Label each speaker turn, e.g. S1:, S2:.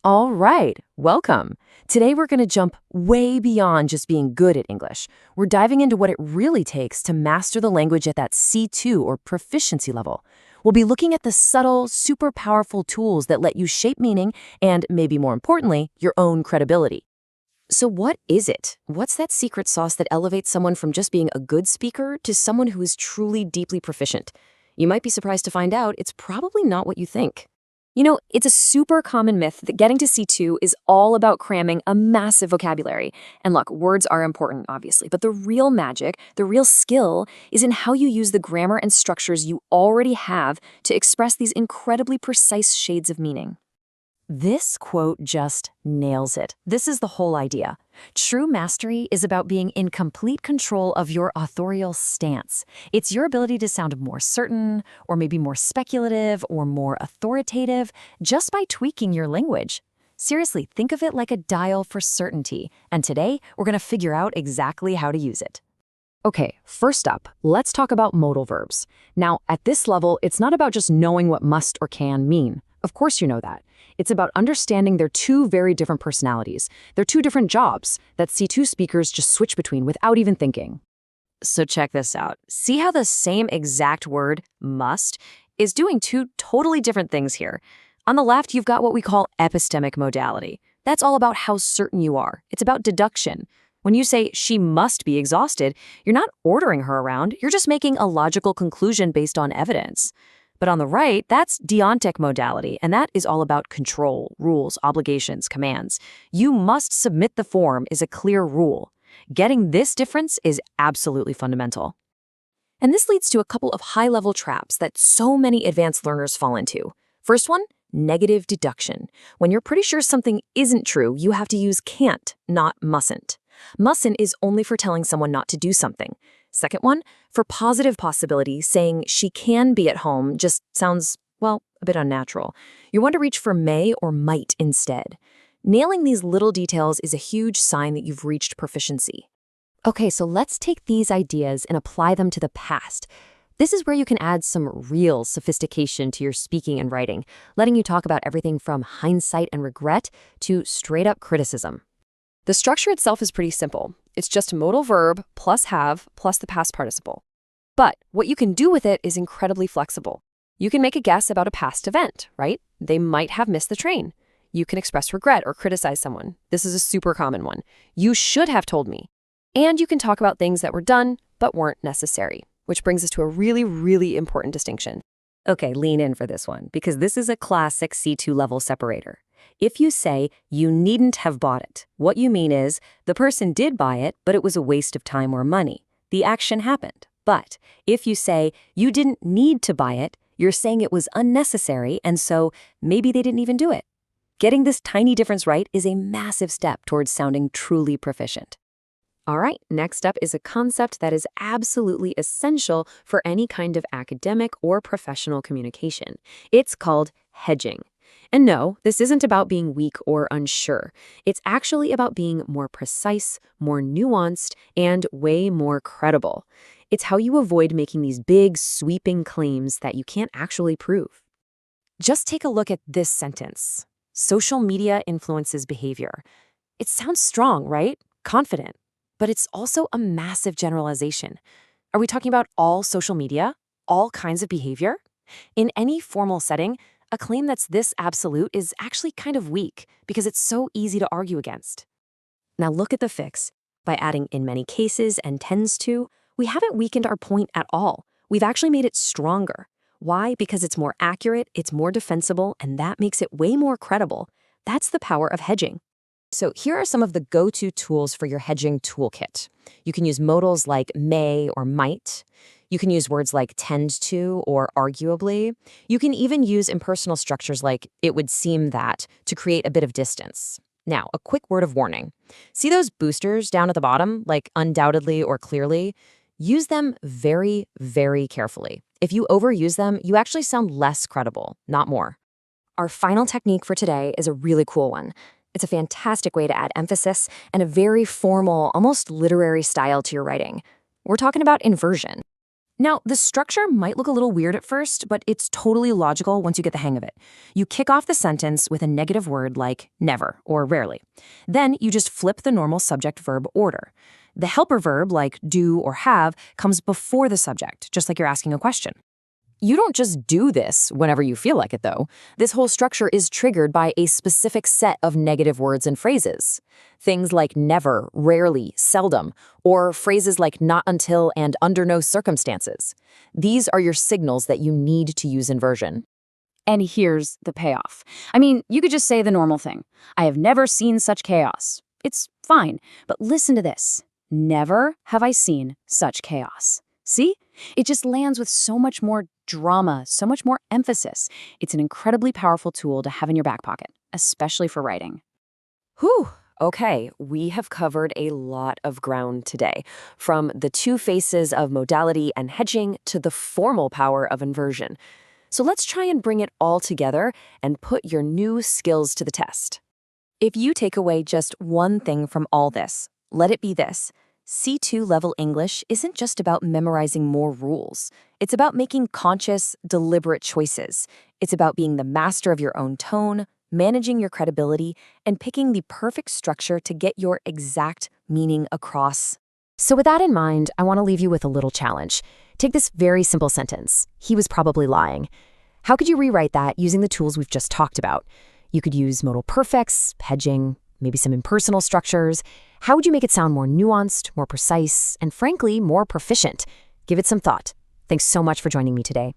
S1: All right, welcome. Today we're going to jump way beyond just being good at English. We're diving into what it really takes to master the language at that C2 or proficiency level. We'll be looking at the subtle, super powerful tools that let you shape meaning and, maybe more importantly, your own credibility. So what is it? What's that secret sauce that elevates someone from just being a good speaker to someone who is truly deeply proficient? You might be surprised to find out it's probably not what you think. It's a super common myth that getting to C2 is all about cramming a massive vocabulary. And look, words are important, obviously, but the real magic, the real skill, is in how you use the grammar and structures you already have to express these incredibly precise shades of meaning. This quote just nails it. This is the whole idea. True mastery is about being in complete control of your authorial stance. It's your ability to sound more certain, or maybe more speculative, or more authoritative, just by tweaking your language. Seriously, think of it like a dial for certainty, and today we're going to figure out exactly how to use it. Okay, first up, let's talk about modal verbs. Now, at this level, it's not about just knowing what must or can mean. Of course you know that. It's about understanding their two very different personalities. They're two different jobs that C2 speakers just switch between without even thinking. So check this out. See how the same exact word, must, is doing two totally different things here. On the left, you've got what we call epistemic modality. That's all about how certain you are. It's about deduction. When you say she must be exhausted, you're not ordering her around. You're just making a logical conclusion based on evidence. But on the right, that's deontic modality, and that is all about control, rules, obligations, commands. You must submit the form is a clear rule. Getting this difference is absolutely fundamental. And this leads to a couple of high-level traps that so many advanced learners fall into. First one, negative deduction. When you're pretty sure something isn't true, you have to use can't, not mustn't. Mustn't is only for telling someone not to do something. Second one, for positive possibility, saying she can be at home just sounds, well, a bit unnatural. You want to reach for may or might instead. Nailing these little details is a huge sign that you've reached proficiency. Okay, so let's take these ideas and apply them to the past. This is where you can add some real sophistication to your speaking and writing, letting you talk about everything from hindsight and regret to straight-up criticism. The structure itself is pretty simple. It's just a modal verb plus have plus the past participle. But what you can do with it is incredibly flexible. You can make a guess about a past event, right? They might have missed the train. You can express regret or criticize someone. This is a super common one. You should have told me. And you can talk about things that were done but weren't necessary, which brings us to a really, really important distinction. Okay, lean in for this one, because this is a classic C2 level separator. If you say, you needn't have bought it, what you mean is, the person did buy it, but it was a waste of time or money. The action happened. But if you say, you didn't need to buy it, you're saying it was unnecessary, and so maybe they didn't even do it. Getting this tiny difference right is a massive step towards sounding truly proficient. All right, next up is a concept that is absolutely essential for any kind of academic or professional communication. It's called hedging. And no, this isn't about being weak or unsure. It's actually about being more precise, more nuanced, and way more credible. It's how you avoid making these big, sweeping claims that you can't actually prove. Just take a look at this sentence. Social media influences behavior. It sounds strong, right? Confident. But it's also a massive generalization. Are we talking about all social media? All kinds of behavior? In any formal setting, a claim that's this absolute is actually kind of weak because it's so easy to argue against. Now look at the fix. By adding in many cases and tends to, we haven't weakened our point at all. We've actually made it stronger. Why? Because it's more accurate, it's more defensible, and that makes it way more credible. That's the power of hedging. So here are some of the go-to tools for your hedging toolkit. You can use modals like may or might. You can use words like tend to or arguably. You can even use impersonal structures like it would seem that to create a bit of distance. Now, a quick word of warning. See those boosters down at the bottom, like undoubtedly or clearly? Use them very, very carefully. If you overuse them, you actually sound less credible, not more. Our final technique for today is a really cool one. It's a fantastic way to add emphasis and a very formal, almost literary style to your writing. We're talking about inversion. Now, the structure might look a little weird at first, but it's totally logical once you get the hang of it. You kick off the sentence with a negative word like never or rarely. Then you just flip the normal subject-verb order. The helper verb, like do or have, comes before the subject, just like you're asking a question. You don't just do this whenever you feel like it, though. This whole structure is triggered by a specific set of negative words and phrases. Things like never, rarely, seldom, or phrases like not until and under no circumstances. These are your signals that you need to use inversion.
S2: And here's the payoff. I mean, you could just say the normal thing. I have never seen such chaos. It's fine, but listen to this. Never have I seen such chaos. See? It just lands with so much more drama, so much more emphasis. It's an incredibly powerful tool to have in your back pocket, especially for writing.
S1: Whew. Okay, we have covered a lot of ground today, from the two faces of modality and hedging to the formal power of inversion. So let's try and bring it all together and put your new skills to the test. If you take away just one thing from all this, let it be this. C2 level English isn't just about memorizing more rules. It's about making conscious, deliberate choices. It's about being the master of your own tone, managing your credibility, and picking the perfect structure to get your exact meaning across. So with that in mind, I want to leave you with a little challenge. Take this very simple sentence. He was probably lying. How could you rewrite that using the tools we've just talked about? You could use modal perfects, hedging, maybe some impersonal structures. How would you make it sound more nuanced, more precise, and frankly, more proficient? Give it some thought. Thanks so much for joining me today.